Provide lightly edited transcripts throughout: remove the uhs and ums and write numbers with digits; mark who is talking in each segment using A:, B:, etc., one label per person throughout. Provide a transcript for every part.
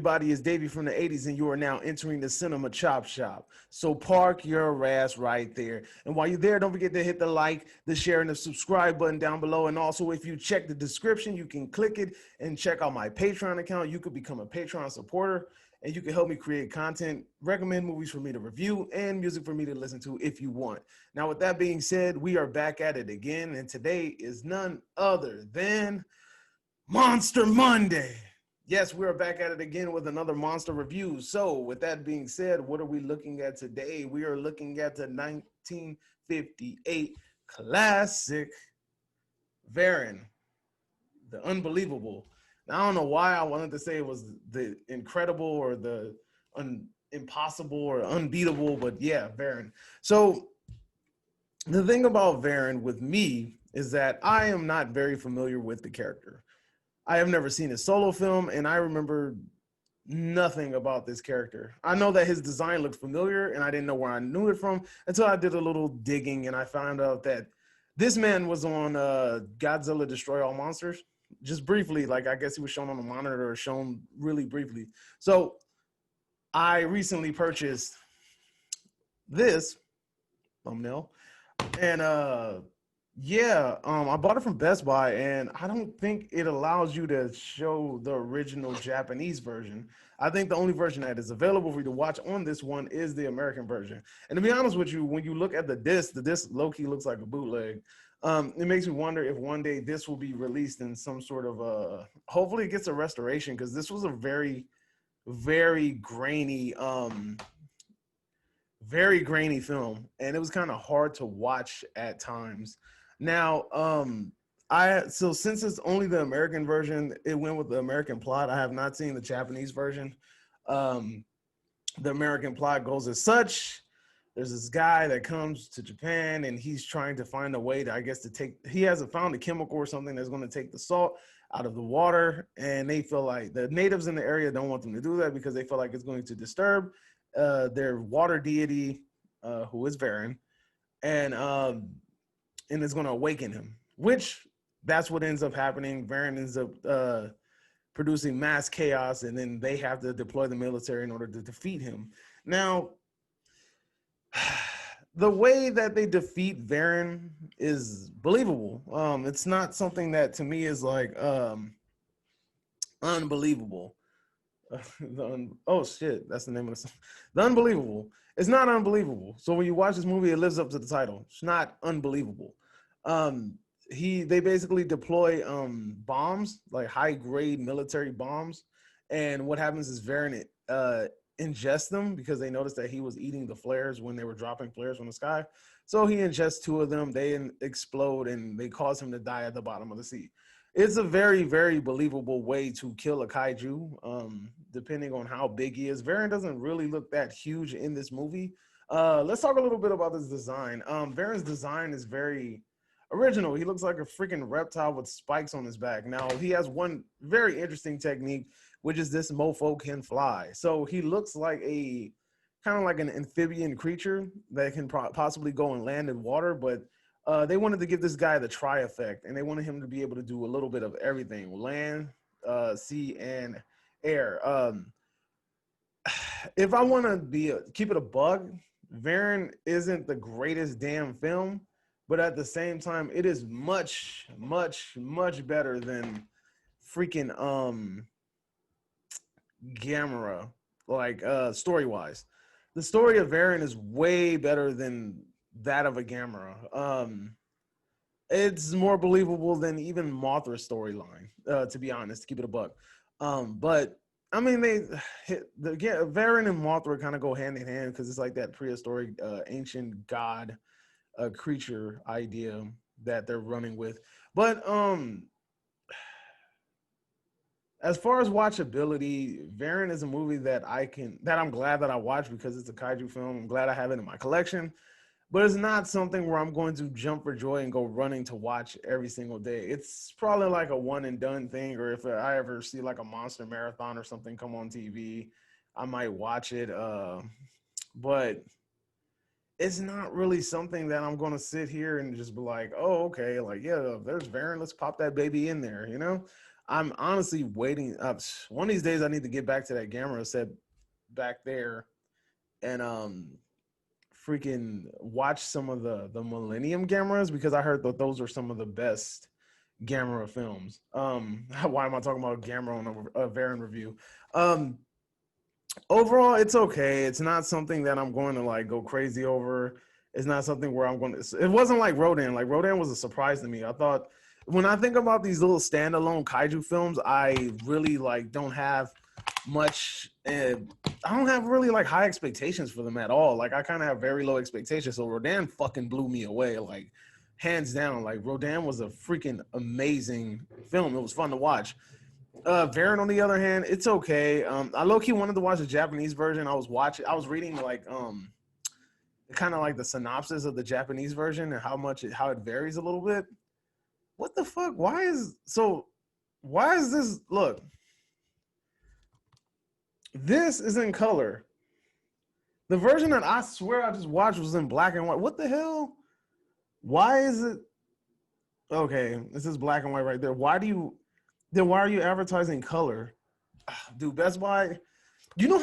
A: everybody? It's Davey from the 80s, and you are now entering the Cinema Chop Shop. So park your ass right there. And while you're there, don't forget to hit the like, the share, and the subscribe button down below. And also, if you check the description, you can click it and check out my Patreon account. You could become a Patreon supporter, and you can help me create content, recommend movies for me to review, and music for me to listen to if you want. Now, with that being said, we are back at it again, and today is none other than Monster Monday. Yes, we're back at it again with another monster review. So, with that being said, what are we looking at today? We are looking at the 1958 classic Varan, the Unbelievable. Now, I don't know why I wanted to say it was the incredible or the impossible or unbeatable, but yeah, Varan. So, the thing about Varan with me is that I am not very familiar with the character. I have never seen a solo film, and I remember nothing about this character. I know that his design looked familiar, and I didn't know where I knew it from until I did a little digging, and I found out that this man was on Godzilla Destroy All Monsters. Just briefly, like I guess he was shown on the monitor or shown really briefly. So I recently purchased this thumbnail, and I bought it from Best Buy, and I don't think it allows you to show the original Japanese version. I think the only version that is available for you to watch on this one is the American version. And to be honest with you, when you look at the disc low-key looks like a bootleg. It makes me wonder if one day this will be released in some sort of hopefully it gets a restoration, because this was a very, very grainy film, and it was kind of hard to watch at times. Now, since it's only the American version, it went with the American plot. I have not seen the Japanese version. The American plot goes as such: there's this guy that comes to Japan, and he's trying to find a way to, I guess, he hasn't found a chemical or something that's going to take the salt out of the water, and they feel like the natives in the area don't want them to do that because they feel like it's going to disturb their water deity, who is Varan, and it's going to awaken him, which that's what ends up happening. Varan ends up producing mass chaos, and then they have to deploy the military in order to defeat him. Now, the way that they defeat Varan is believable. It's not something that to me is like unbelievable. Oh shit, that's the name of the song. The Unbelievable. It's not unbelievable. So when you watch this movie, it lives up to the title. It's not unbelievable. They basically deploy bombs, like high grade military bombs, and what happens is Varan ingest them because they noticed that he was eating the flares when they were dropping flares from the sky. So he ingests two of them, they explode, and they cause him to die at the bottom of the sea. It's a very, very believable way to kill a kaiju, depending on how big he is. Varan doesn't really look that huge in this movie. Let's talk a little bit about his design. Varan's design is very original. He looks like a freaking reptile with spikes on his back. Now, he has one very interesting technique, which is this mofo can fly. So he looks like kind of like an amphibian creature that can possibly go and land in water, but they wanted to give this guy the tri effect, and they wanted him to be able to do a little bit of everything: land, sea, and air. If I want to keep it a bug, Varan isn't the greatest damn film, but at the same time, it is much, much, much better than freaking Gamera, like story wise. The story of Varan is way better than that of a Gamera. It's more believable than even Mothra's storyline, to be honest, to keep it a buck. But I mean, Varan and Mothra kind of go hand in hand because it's like that prehistoric, ancient god creature idea that they're running with. But as far as watchability, Varan is a movie that I'm glad that I watched because it's a kaiju film. I'm glad I have it in my collection. But it's not something where I'm going to jump for joy and go running to watch every single day. It's probably like a one and done thing, or if I ever see like a monster marathon or something come on TV, I might watch it. But it's not really something that I'm going to sit here and just be like, oh, okay, like, yeah, there's Varan, let's pop that baby in there, you know? I'm honestly waiting up. One of these days I need to get back to that camera set back there and freaking watch some of the Millennium cameras because I heard that those are some of the best Gamera films. Why am I talking about Gamera on a Varian review? Overall, it's okay. It's not something that I'm going to like go crazy over. It's not something where I'm going to. It wasn't like Rodan. Like Rodan was a surprise to me. I thought when I think about these little standalone kaiju films, I really like don't have much. I don't have really like high expectations for them at all. Like I kind of have very low expectations. So Rodan fucking blew me away. Like hands down. Like Rodan was a freaking amazing film. It was fun to watch. Variant on the other hand, it's okay. I low key wanted to watch the Japanese version. I was reading like kind of like the synopsis of the Japanese version and how it varies a little bit. What the fuck? Why is this? Look, this is in color. The version that I swear I just watched was in black and white. What the hell? Why is it? Okay, this is black and white right there. Why are you advertising color? Dude, Best Buy, you know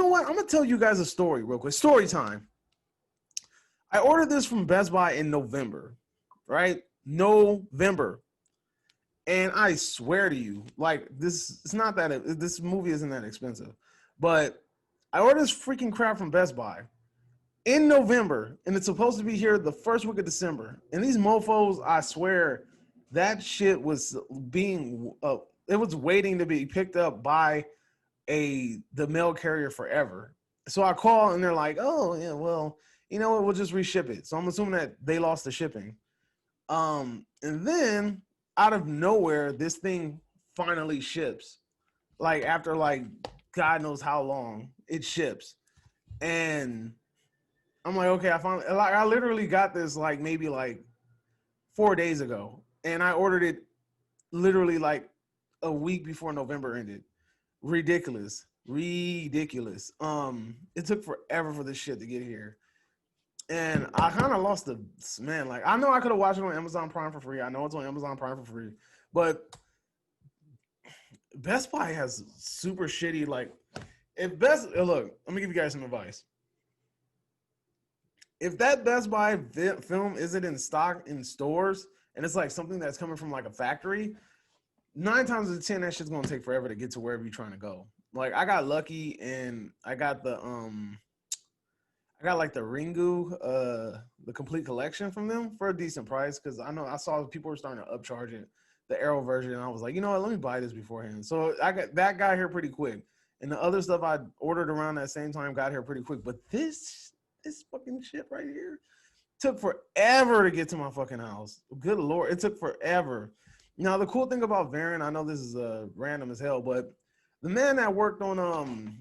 A: what? I'm gonna tell you guys a story real quick. Story time. I ordered this from Best Buy in November, right? November. And I swear to you, like this movie isn't that expensive. But I ordered this freaking crap from Best Buy in November, and it's supposed to be here the first week of December. And these mofos, I swear, that shit was it was waiting to be picked up by the mail carrier forever. So I call and they're like, oh yeah, well, you know what, we'll just reship it. So I'm assuming that they lost the shipping. And then out of nowhere, this thing finally ships. Like after like God knows how long it ships. And I'm like, okay, I literally got this like maybe like 4 days ago. And I ordered it literally like a week before November ended. Ridiculous. It took forever for this shit to get here. And I kind of lost the man. Like, I know I could have watched it on Amazon Prime for free. I know it's on Amazon Prime for free. But Best Buy has super shitty, like, look, let me give you guys some advice. If that Best Buy film isn't in stock in stores, and it's like something that's coming from like a factory, 9 times out of 10, that shit's gonna take forever to get to wherever you're trying to go. Like I got lucky and I got like the Ringu, the complete collection from them for a decent price because I saw people were starting to upcharge it, the Arrow version, and I was like, you know what, let me buy this beforehand. So I got that got here pretty quick, and the other stuff I ordered around that same time got here pretty quick. But this fucking shit right here took forever to get to my fucking house. Good Lord, it took forever. Now, the cool thing about Varian, I know this is random as hell, but the man that worked on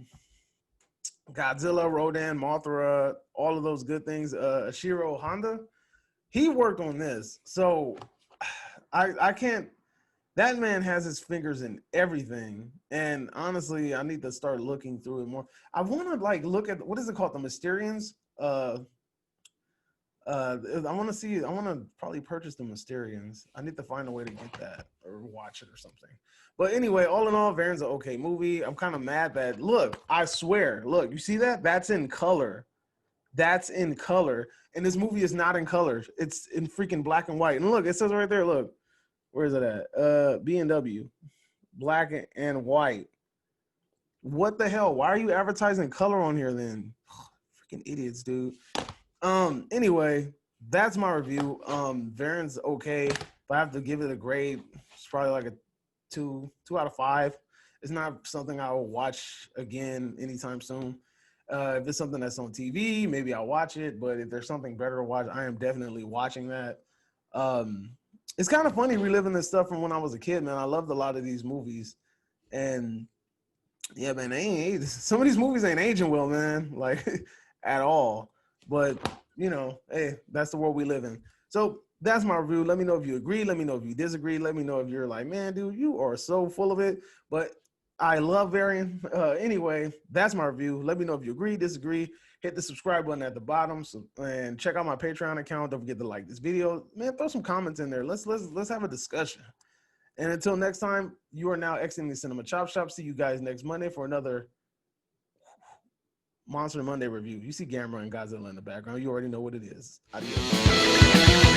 A: Godzilla, Rodan, Mothra, all of those good things, Ashiro Honda, he worked on this. So I can't, that man has his fingers in everything. And honestly, I need to start looking through it more. I want to like look at, what is it called? The Mysterians? I want to probably purchase the Mysterians. I need to find a way to get that or watch it or something. But anyway, all in all, Varian's an okay movie. I'm kind of mad that, look, I swear, look, you see that? That's in color. That's in color. And this movie is not in color. It's in freaking black and white. And look, it says right there, look, where is it at? B&W, black and white. What the hell? Why are you advertising color on here then? Freaking idiots, dude. Anyway, that's my review. Varian's okay, but I have to give it a grade. It's probably like a 2 out of 5. It's not something I will watch again anytime soon. If it's something that's on TV, maybe I'll watch it. But if there's something better to watch, I am definitely watching that. It's kind of funny reliving this stuff from when I was a kid, man. I loved a lot of these movies, and yeah, man, some of these movies ain't aging well, man, like at all. But, you know, hey, that's the world we live in. So that's my review. Let me know if you agree. Let me know if you disagree. Let me know if you're like, man, dude, you are so full of it. But I love Varian. Anyway, that's my review. Let me know if you agree, disagree. Hit the subscribe button at the bottom and check out my Patreon account. Don't forget to like this video. Man, throw some comments in there. Let's have a discussion. And until next time, you are now exiting the Cinema Chop Shop. See you guys next Monday for another Monster Monday review. You see Gamera and Godzilla in the background. You already know what it is. Adios.